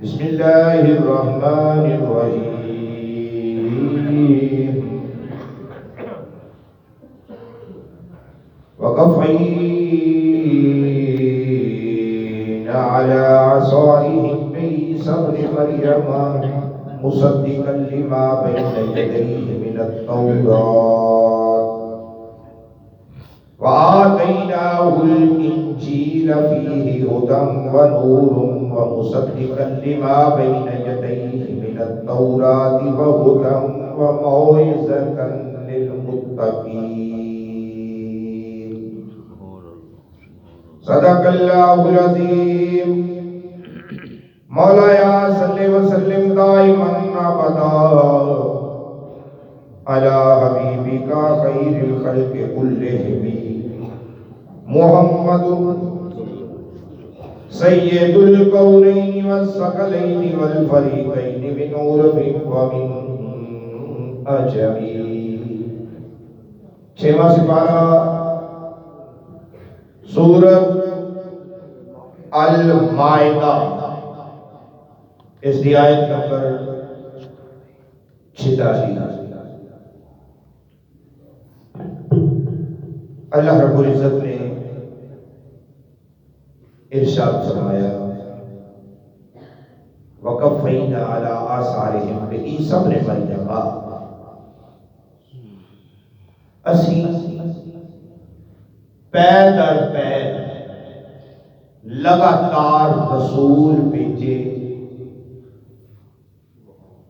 بسم اللہ الرحمن الرحیم وقفین علی عصائهم بعیسی ابن مریم مصدقا لما بین یدیہ من التوراۃ وآتيناه الإنجيل فيه هدى ونور ومصدقا لما بين يديه من التوراة وهدى وموعظة للمتقين صدق الله العظيم مولاي صل وسلم دائما أبدا على حبيبك خير الخلق كلهم محمد سید الکونین والثقلین والفریقین من عرب ومن عجم. چھواں سپارہ سورۃ المائدہ، اس کی آیت نمبر 46. اللہ رب العزت نے ارشاد فرمایا وَقَفَّيْنَا عَلَىٰ آثَارِهِمْ بِعِیسیٰ ابْنِ مَرْیَمَ، اسی پے در پے لگاتار رسول بھیجے،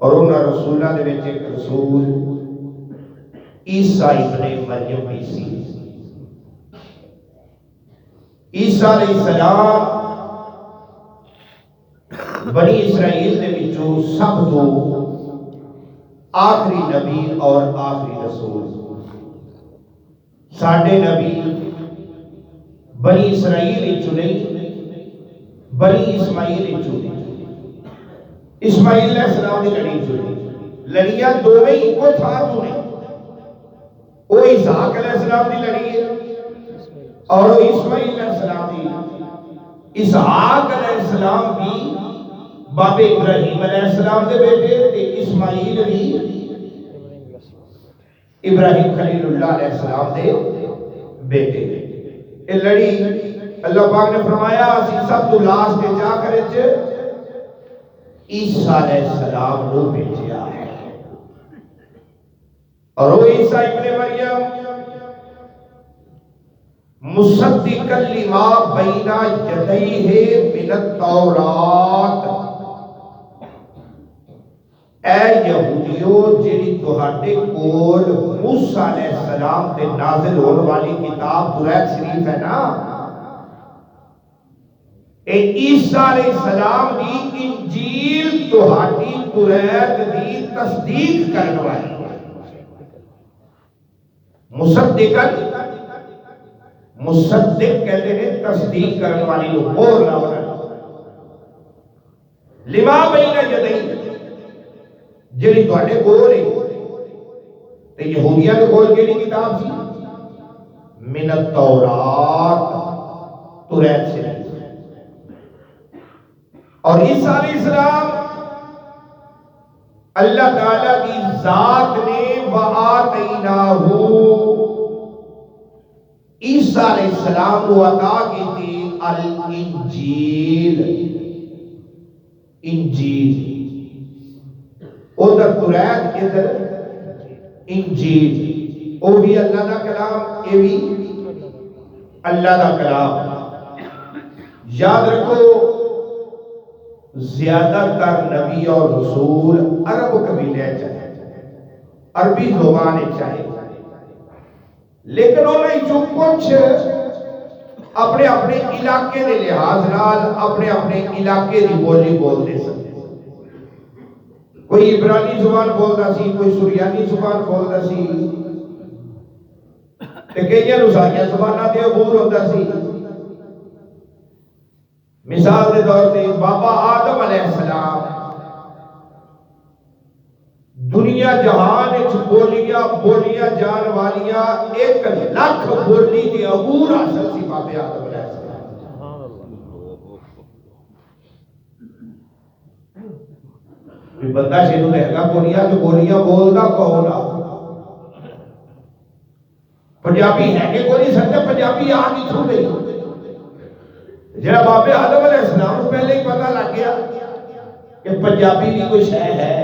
اور انہاں رسولاں دے وچ ایک رسول عیسیٰ ابن مریم بھی سی. عیسیٰ علیہ السلام بنی اسرائیل دے وچوں سب تو آخری نبی اور آخری رسول. ساڈے نبی بنی اسرائیل وچوں نہیں، بنی اسماعیل وچوں نہیں. اسماعیل علیہ السلام دی لڑی وچوں نہیں، لڑیاں دوویں اکو تھاں تو نہیں. وہ اسحاق علیہ السلام دی لڑی ہے اور وہ اسماعیل علیہ السلام دی. اسحاق علیہ السلام بھی باب ابراہیم علیہ السلام دے بیٹے تے اسماعیل بھی ابراہیم خلیل اللہ علیہ السلام دے بیٹے. یہ لڑی اللہ پاک نے فرمایا اسی سب تو لاسٹ تے جا کرے عیسیٰ علیہ السلام نو بھیجیا ہے، اور وہ عیسیٰ ابن مریم مصدقا لما بین یدیہ من التوراۃ، اے یہودیو جیڑی تہاڈے کول موسیٰ علیہ السلام تے نازل ہونے والی کتاب توریت شریف ہے نا، اے عیسیٰ علیہ السلام دی انجیل تہاڈی توریت دی تصدیق کرنے والی. مصدق کہتے ہیں تصدیق کرنے والی لوگ مور لاؤنا. لما بین یدیہ جڑی تواڈے کول ہے، تے یہودیاں دے کول کیڑی کتاب سی؟ من التوراۃ، توریت سے. اور عیسیٰ علیہ السلام اللہ تعالیٰ کی ذات نے وآتیناہ عیسیٰ علیہ السلام کو عطا کی تھی الانجیل، انجیل. ادھر توریت ادھر انجیل. وہ بھی اللہ دا کلام، یہ بھی اللہ دا کلام. یاد رکھو زیادہ تر نبی اور رسول عرب قبیلے چاہے، عربی زبان چاہے، لیکن انہیں جو کچھ اپنے اپنے علاقے دے لحاظ نال اپنے اپنے علاقے دی بولی بولتے سن. کوئی عبرانی زبان بولتا سی، کوئی سریانی زبان بولتا سی، تے کئی نسائیاں زباناں تے عبور ہوتا سی. مثال دے طور تے بابا آدم علیہ السلام دنیا جہان وچ بولیاں جان والیاں 1,00,000 بولی دی عبور حاصل سی بابے آدم علیہ السلام. کوئی بندہ جنہوں نے گا گولیاں تو گولیاں بولدا کون آ پنجابی ہے کہ کوئی نہیں سکتا پنجابی آ کی چھو گئی جڑا بابے آدم علیہ السلام کو پہلے ہی پتہ لگ گیا کہ پنجابی بھی کوئی شے ہے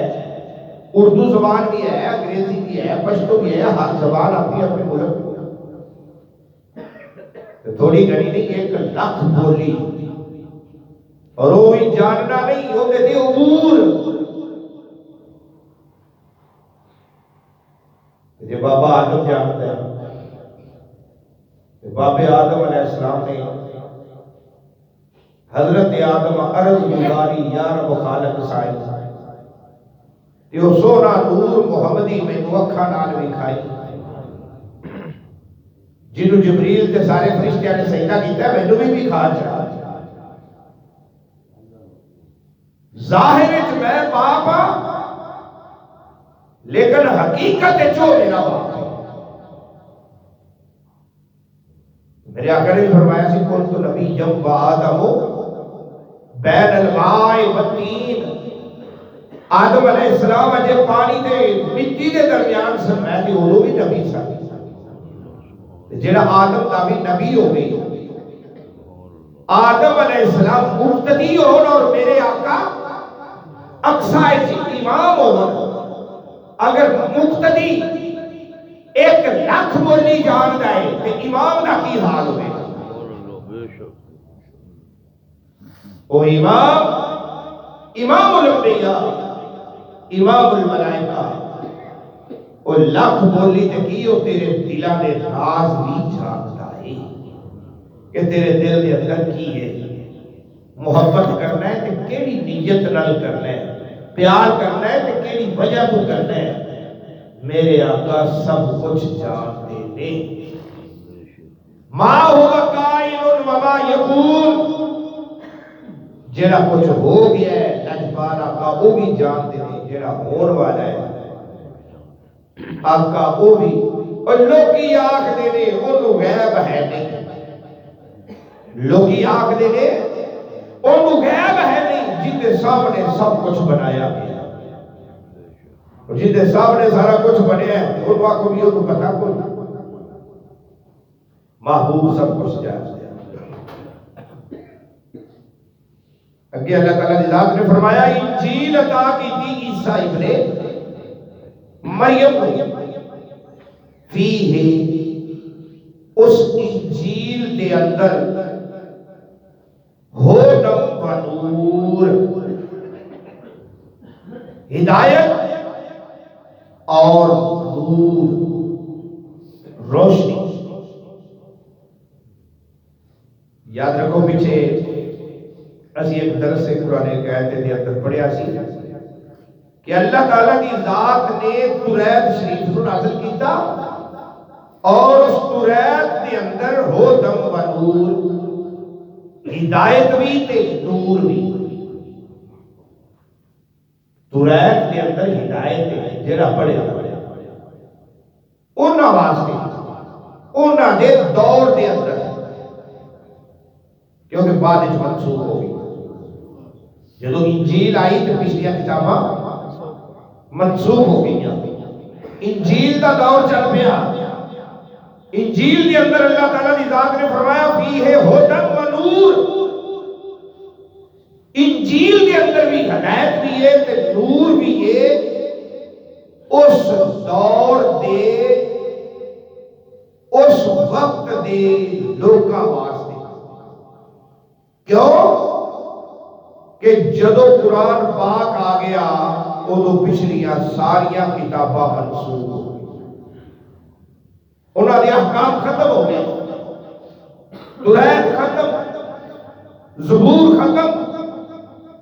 اردو زبان بھی ہے انگریزی بھی ہے پشتو بھی ہے ہر زبان اپنی اپنے ملک تھوڑی گھڑی نہیں 1 لاکھ بولی اور وہ بھی جاننا نہیں وہ کہتے عبور یہ بابا آدم جانتا ہے بابے آدم علیہ السلام نے حضرت آدم عرض گزاری یا رب خالق سائن یہ سونا نور محمدی میں اکھاں نال وکھائی جنہوں جبریل تے سارے فرشتیاں نے سجدہ کیتا ہے مینوں بھی کھا چاہ ظاہر وچ میں باپ ہاں لیکن حقیقت جو میرا باپ ہے میرے آقا نے فرمایا سی کون تو نبی جب آدم بین الماء والطین آدم علیہ السلام اجے پانی دے مٹی دے درمیان سے میں تے وہ بھی نبی سا جڑا آدم دا بھی نبی ہو گئی آدم علیہ السلام مقتدی ہون اور میرے آقا اقصائے امام ہون اگر مقتدی 1 لاکھ بولی جان جائے تو امام دا کی حال ہوئے وہ امام الانبیاء امام الملائکہ وہ لاکھ بولی تے کی وہ تیرے دلہ دے راز بھی جانتا ہے کہ تیرے دل دے اندر کی ہے محبت کرنا ہے تے کیڑی نیت نال کرنا ہے پیار کرنا ہے تے کیڑی وجہ تو کرنا ہے میرے آقا سب کچھ جانتے ہیں ما ہوا قائل وما یقول جڑا کچھ ہو گیا ہے لجپال آقا وہ بھی جانتے ہیں جڑا ہون والا ہے آقا وہ بھی اور لوگی آنکھ دے دے انہوں غیب ہے نہیں لوگی آنکھ دے دے انہوں غیب ہے نہیں جن دے سامنے سب کچھ بنایا گیا اور جن دے سامنے سارا کچھ بنیا ہے انہوں آنکھوں بھی انہوں پتا کوئی محبوب سب کچھ جانتے ہیں اگے اللہ تعالیٰ نے ذات نے فرمایا انجیل عطا کی تھی عیسیٰ ابن مریم فیہ اس انجیل دے اندر ہدم و نور ہدایت اور نور روشنی یاد رکھو پیچھے اسی ایک درس سے قرآن قیدے دے اندر پڑھیا سی کہ اللہ تعالیٰ کی ذات نے توریت شریف کو نازل کیتا اور اس توریت کے اندر ہدم و نور ہدایت بھی تے نور بھی توریت کے اندر ہدایت ہے جڑا پڑھیا انہاں واسطے انہاں دے دور دے اندر کیونکہ بعد وچ منسوخ ہو گئی جدو انجیل آئی تو پچھلیاں کتاباں منسوخ ہو گئی انجیل دا دور چل پیا انجیل کے اندر اللہ تعالیٰ کی ذات نے فرمایا فیہ ہدی و نور انجیل کے اندر بھی ہدایت بھی ہے تے نور بھی ہے اس دور دے اس وقت دے لوکاں واسطے کیوں کہ جدو قرآن پاک آ گیا ادو پچھلیاں ساریاں کتاباں منسوخ ہو گئی انہوں نے احکام ختم ہو گئے توریت ختم زبور ختم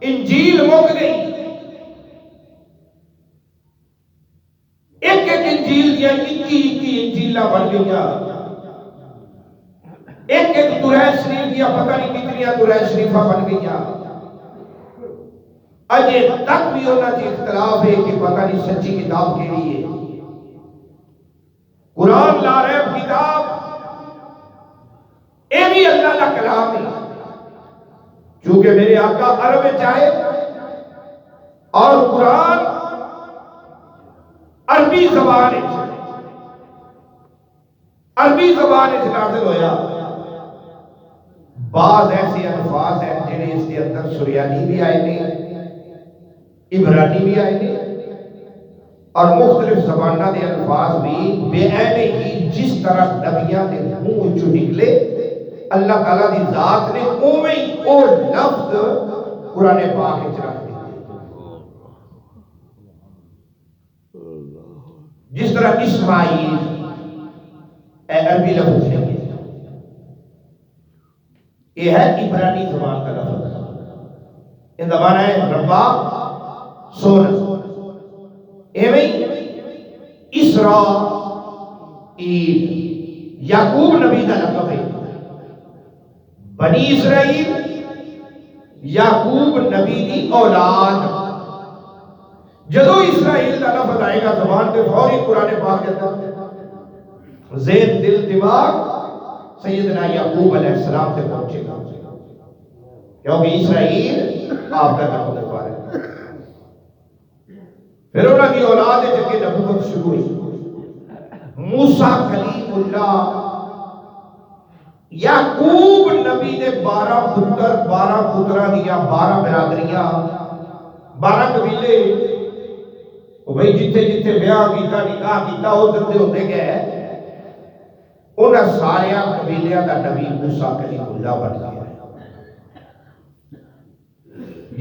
انجیل مک گئی ایک ایک انجیل دیا 21 انجیلاں بن گئیاں ایک ایک توریت شریف دیا پتہ نہیں کتنی توریت شریفہ بن گئیاں اجے تک بھی انہاں کی اختلاف ہے کہ پتہ نہیں سچی کتاب کیڑی ہے قرآن لا ریب کتاب اے بھی اللہ کا کلام ہے چونکہ میرے آقا عرب چاہے اور قرآن عربی زبان نازل ہویا. بعض ایسے الفاظ ہیں جنہیں اس کے اندر سریانی بھی آئے نے، عبرانی بھی آئے نے، اور مختلف زبانہ دے الفاظ بھی بے اینے ہی جس طرح نبیاں دے منہ چو نکلے اللہ تعالیٰ دی ذات نے اوویں ہی او لفظ قرآن پاک وچ رکھ دیتے. جس طرح اسماعیل اے عربی لفظ ہے، یہ ہے عبرانی زبان کا لفظ. ان زبان ہے ربا سونا. ایویں اسرائیل یعقوب نبی کا لقب ہے. بنی اسرائیل یعقوب نبی دی اولاد. جدو اسرائیل کا لفظ آئے گا زبان پہ فوری قرآن پاک کے اندر ذہن دل دماغ سیدنا یعقوب علیہ السلام سے پہنچے گا، کیونکہ اسرائیل آپ کا نام مبارک. پھر انہوں کی اولاد جب کہ نبوت شروع ہوئی. موسیٰ کلیم اللہ یعقوب نبی نے 12 پتر، 12 پترہ دیا، 12 برادریاں، 12 قبیلے. بھئی جتھے جتھے بیاہ کیتا نکاح کیتا ادھر دے ہوتے گئے. انہاں سارے قبیلیاں دا نبی موسیٰ کلیم اللہ بن گیا.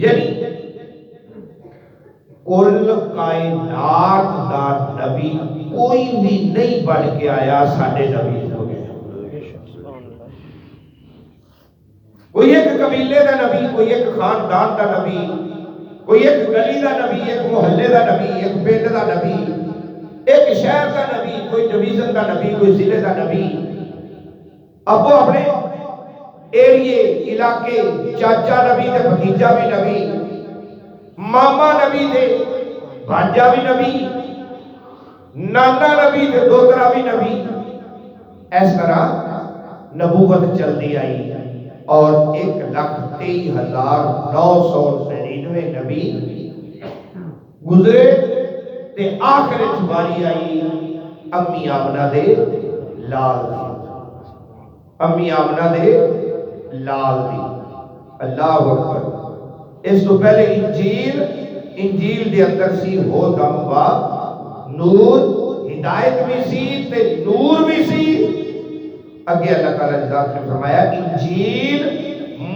یعنی کل کائنات دا نبی کوئی بھی نہیں بن کے آیا ساڈے نبی ہو گئے. کوئی ایک قبیلے دا نبی، کوئی ایک خاندان دا نبی، کوئی ایک گلی دا نبی، ایک محلے دا نبی، ایک پنڈ دا نبی، ایک شہر دا نبی، کوئی ڈویژن دا نبی، کوئی ضلع دا نبی. اب وہ اپنے ایریے علاقے چاچا نبی تے بھتیجا بھی نبی، ماما نبی تے بھانجا بھی نبی، نانا نبی تے دوترا بھی نبی. اس طرح نبوت چلتی آئی اور 1,23,999 نبی گزرے تے آخر باری آئی امی آمنہ دے لال دی. امی آمنہ دے لال دی. اللہ اکبر. اس تو پہلے انجیل دے اندر سی ہو دم با نور، ہدایت بھی سی تے نور بھی سی. اگے اللہ تعالیٰ نے فرمایا انجیل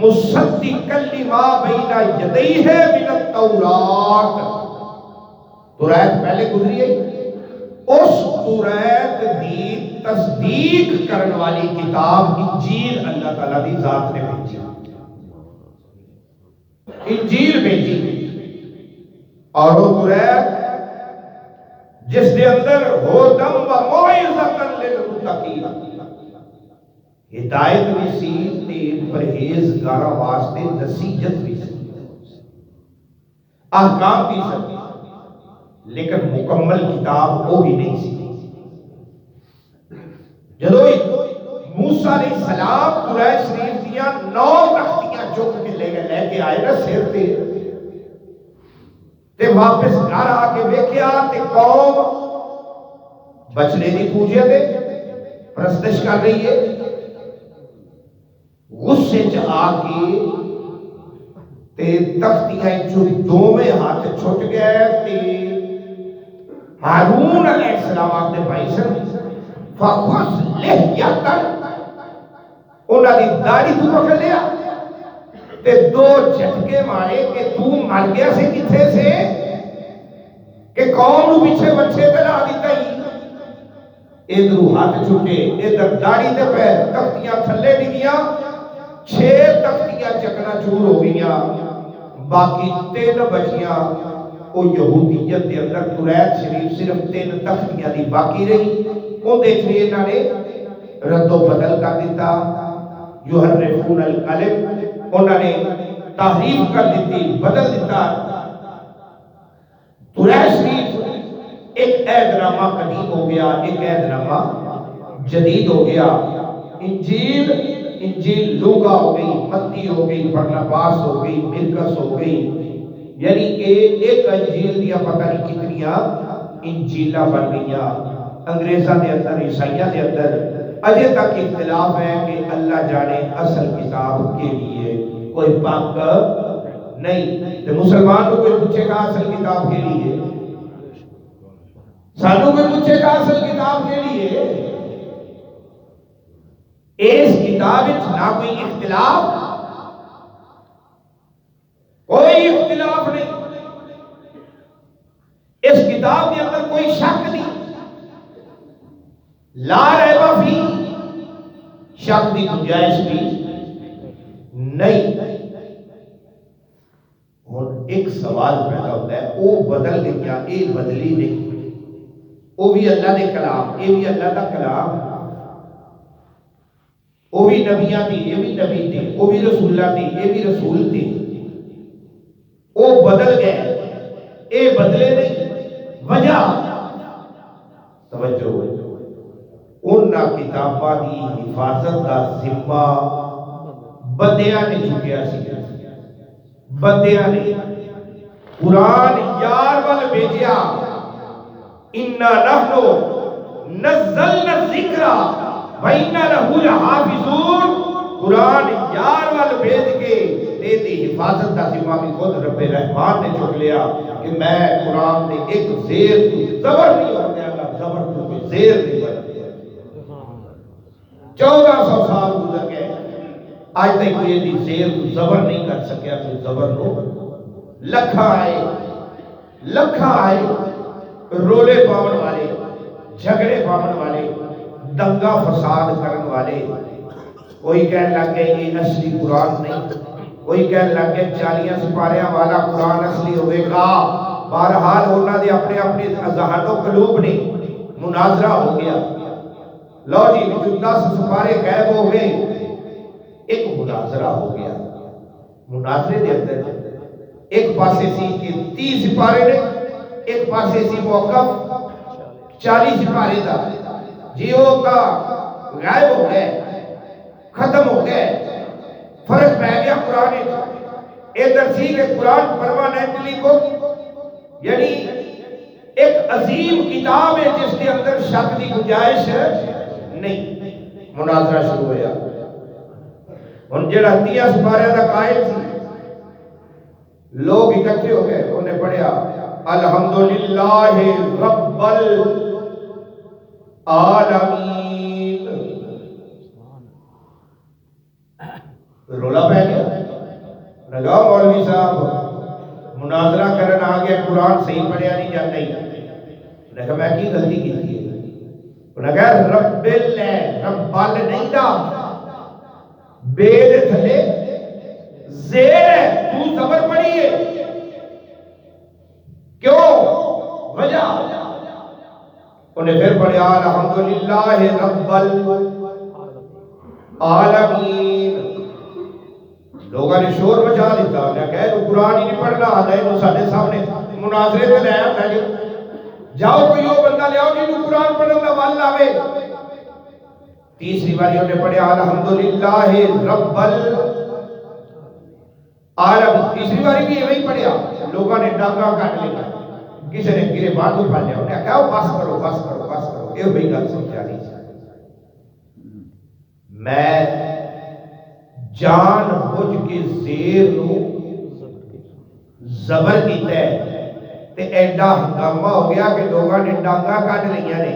مصدقا لما بین یدیہ من التورات. تورات پہلے گزری ہے، اس تورات دی تصدیق کرنے والی کتاب انجیل اللہ تعالیٰ دی ذات نے بھیجی. انجیل بھیجی اور وہ تورات جس دے اندر ہدم و موعظۃ للمتقین، ہدایت بھی سی تے پرہیزگاراں واسطے نصیحت بھی سی، احکام بھی سی، لیکن مکمل کتاب وہ بھی نہیں سی. جدو موسیٰ علیہ السلام قرآن شریف دیاں 9 تختیاں چک کے لے کے آئے نا سر تے واپس گھر آ کے ویکھیا تے قوم بچڑے دی پوجے تے پرستش کر رہی ہے. غصے چ آ کے تے تختیاں جو دوویں ہاتھ چھٹ گئے تے ہارون علیہ السلام اپنے بھائی سن فخذ لحیۃ، انہاں دی داڑھی تو پکڑ لیا تے 2 جھٹکے مارے کہ تو مر گیا سے کتھے سے کہ قوم نو پیچھے بچے تے لا دیتا ہی. ادھر ہاتھ چھٹے ادھر داڑھی تے پیر، تختیاں تھلے ڈگیاں، 6 تختیاں چکنا چور ہو گئیاں، باقی 3 بچیاں. وہ یہودیت دے اندر تورات شریف صرف 3 تختیاں دی باقی رہی. وہ دیکھ لیے انہوں نے رد و بدل کر دیتا، یحرفون الکلم، انہوں نے تحریف کر دیتی، بدل دیتا. تورات شریف ایک عہد نامہ قدیم ہو گیا، ایک عہد نامہ جدید ہو گیا. انجیل لوکا ہو گئی، متی ہو گئی، برناباس ہو گئی، مرکس ہو گئی، یعنی کہ ایک انجیل دیا پتہ نہیں کتنیاں انجیلاں بن گئیاں، انگریزاں دے اندر، عیسائیاں دے اندر اجے تک اختلاف ہے کہ اللہ جانے اصل کتاب کے لیے کوئی پاک نہیں۔ تو مسلمان کو کوئی پوچھے گا اصل کتاب کے لیے، سانو کوئی پوچھے گا اصل کتاب کے لیے، اس کتاب نہ کوئی اختلاف، کوئی اختلاف نہیں، اس کتاب کے اندر کوئی شک نہیں، لا ریب فی، شک کی گنجائش بھی نہیں۔ اور ایک سوال پیدا ہوتا ہے، وہ بدل گئی کیا؟ یہ بدلی نہیں، وہ بھی اللہ دے کلام، یہ بھی اللہ دا کلام، وہ بھی نبیاں تھی، یہ بھی نبی تھی، وہ بھی رسولہ تھی، یہ بھی رسول تھی، وہ بدل گئے، یہ بدلے نہیں۔ وجہ توجہ، ان کتاباں دی حفاظت دا ذمہ بندیاں نے چکیا سی، بندیاں نے قرآن یار وال بھیجیا، اِنَّا نَحْنُ نَزَّلْنَا الذِّكْرَ وَإِنَّا لَهُ لَحَافِظُونَ، قرآن یار وال بھیج کے دی حفاظت کا ذمہ بھی خود رب رحمان نے چک لیا کہ میں قرآن دے ایک زیر تو زبر نہیں ہو گیا گا، زبر تو کوئی زیر نہیں بن گیا۔ 1400 سال گزر گئے، آج تک کوئی دی زیر تو زبر نہیں کر سکیا، کوئی زبر نو لکھا آئے رولے پاون والے، جھگڑے پاون والے، دنگا فساد کرن والے، کوئی کہنے لگ گئے یہ اصلی قرآن نہیں، کوئی کہنے لگ گئے 40 سپاریاں والا قرآن اصلی ہوئے گا۔ بہرحال ہونا دے اپنے اپنے ذہن و قلوب نے مناظرہ ہو گیا، لو جی جو 10 سپارے غائب ہو گئے، ایک مناظرہ ہو گیا۔ مناظرے دے اندر ایک پاسے سی کہ 30 سپارے نے، ایک پاسے سی موقف 40 سپارے دا، جی ہوتا غائب ہو گئے، ختم ہو گئے، فرق پہ گیا قرآن۔ ادھر سی کہ قرآن پرماننٹلی بک، یعنی ایک عظیم کتاب ہے جس کے اندر شک کی گنجائش نہیں۔ مناظرہ شروع ہوا، ان جڑا 30 سپارے دا قائل سی، لوگ اکٹھے ہو گئے، انہیں پڑھیا الحمدللہ رب العالمین، رولا پہ گیا، نگاہ مولوی صاحب مناظرہ کرن آگے قرآن صحیح پڑھیا نہیں جاتا ہی، انہیں کہا میں کی غلطی کی تھی، انہیں کہا رب اللہ، رب ال نہیں دا، بید تھلے زیر ہے، تو زبر پڑھی ہے، کیوں؟ وجہ انہیں پھر پڑھیا الحمدللہ رب العالمین۔ لوگوں نے شور مچا دیتا، انہیں کہا تو قرآن ہی نہیں پڑھنا آتا ہے، تو ساڑھے سامنے مناظرے میں لے آتا ہے، جاؤ کوئی وہ بندہ لے آؤ جی تو قرآن پڑھنا وال لاوے۔ تیسری باری انہیں پڑھیا الحمدللہ رب العالمین، تیسری باری بھی یہ پڑھیا، لوگوں نے ڈانگا کاٹ لیا، کسی نے گرے بات اٹھا لیا، انہیں کہا بس کرو بس کرو بس کرو، یہ ہوئی گل سمجھا نہیں چاہیے۔ میں جان بوجھ کے زیر نو زبر کیتا ہے، تے ایڈا ہنگامہ ہو گیا کہ لوگوں نے ڈانگا کاٹ لیا نے،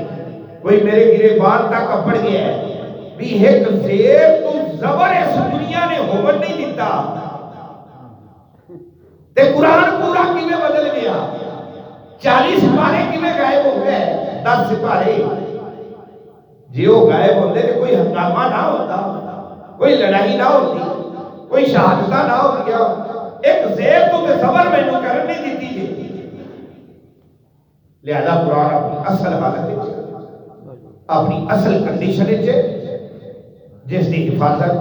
کوئی میرے گرے بات تک کپڑ گیا ہے بھی ایک زیر تو زبر اس دنیا نے ہومن نہیں دیتا، تے قرآن پورا کیویں بدل گیا، 40 سپارے کیویں غائب ہو گئے، 10 سپارے جی وہ غائب ہوتے تو کوئی ہنگامہ نہ ہوتا، کوئی لڑائی نہ ہوتی، کوئی شہادتہ نہ ہو گیا، ایک زیر تو تے زبر میں نو کرن نہیں دیتی جی۔ لہذا قرآن اپنی اصل حالت اپنی اصل کنڈیشن جس کی حفاظت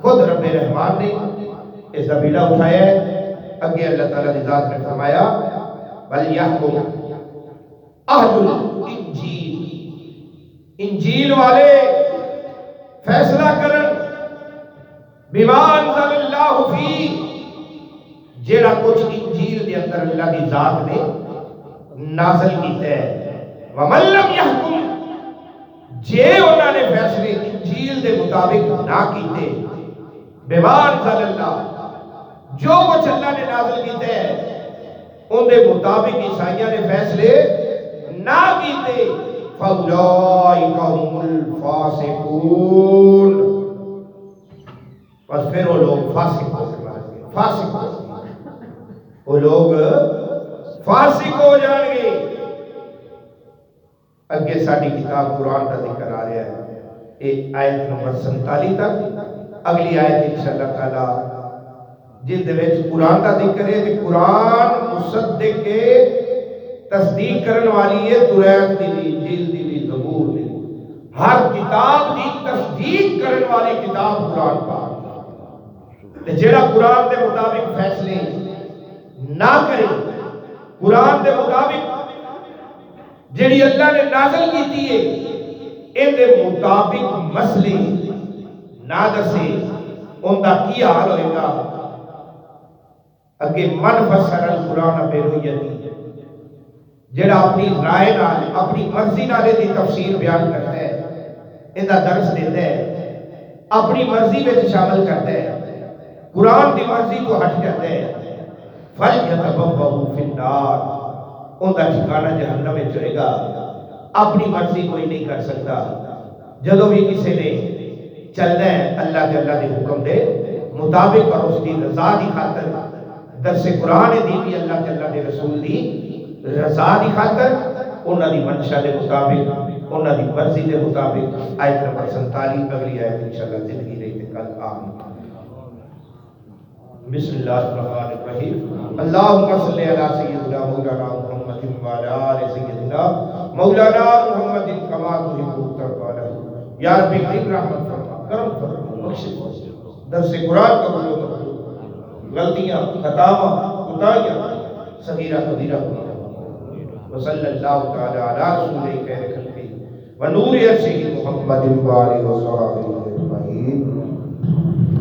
خود رب رحمان نے اس کا بیڑا اٹھایا ہے۔ اگے اللہ تعالیٰ نے ذات نے فرمایا وَلْيَحْكُمْ أَهْلُ الْإِنْجِيلِ، انجیل والے فیصلہ کرن بِمَا أَنزَلَ اللَّهُ فِيهِ، جیڑا کچھ انجیل دے اندر اللہ کی ذات نے نازل کیتا ہے وَمَن لَّمْ يَحْكُمْ جے انہوں نے فیصلے انجیل دے مطابق نہ کیتے بِمَا أَنزَلَ اللَّهُ جو کچھ اللہ نے نازل کیتا ہے ان دے مطابق عیسائیہ نے فیصلے نہ کیتے فَأُولَٰئِكَ هُمُ الْفَاسِقُونَ بس پھر وہ لوگ فاسق ہو جائیں گے فاسق ہو جائیں گے وہ لوگ فاسق ہو جائیں گے اگے ساڑھی کتاب قرآن کا ذکر آ رہا ہے ایک آیت نمبر 47 تک اگلی آیت انشاءاللہ تعالی جن دے وچ قرآن کا ذکر ہے کہ قرآن مصدق کے تصدیق کرنے والی ہے توریت دی بھی انجیل دی بھی زبور دی ہر کتاب دی تصدیق کرنے والی کتاب قرآن پاک جیڑا قرآن دے مطابق فیصلے نہ کرے قرآن دے مطابق جیڑی اللہ نے نازل کی ہے ان دے مطابق مسئلے نہ دسے ان دا کی حال ہوئے گا اگے من فسر القرآن بیرویتی جیڑا اپنی رائے نال اپنی مرضی نالے دی تفسیر بیان کرتا ہے ان دا درس دیتا ہے اپنی مرضی میں شامل کرتا ہے قرآن دی مرضی تو ہٹ جاتا ہے فَلْيَتَبَوَّأْ فِي النَّارِ ان کا ٹھکانہ جہنم میں ہوئے گا اپنی مرضی کوئی نہیں کر سکتا جدو بھی کسی نے چلنا ہے اللہ کے حکم دے مطابق اور اس کی رضا دی خاطر درس قرآن دی بھی اللہ کے رسول دی رضا دی خاطر انہاں دی منشا دے مطابق انہاں دی مرضی دے مطابق آیت نمبر 47 اگلی آیت انشاءاللہ زندگی رہی تے کل آمین بسم اللہ الرحمن الرحیم اللہم صلی علی سیدنا مولانا محمد وعلی آل سیدنا مولانا محمد کما تحب ترضى یا رب کریم رحمت فرما کرم فرما بخش درس قرآن قبول کرو غلطیاں خطاواں کوتاہیاں صغیرہ کبیرہ وصلی اللہ تعالی علی رسول خیر خلقہ ونور عرشہ محمد وعلی وصحبہ اجمعین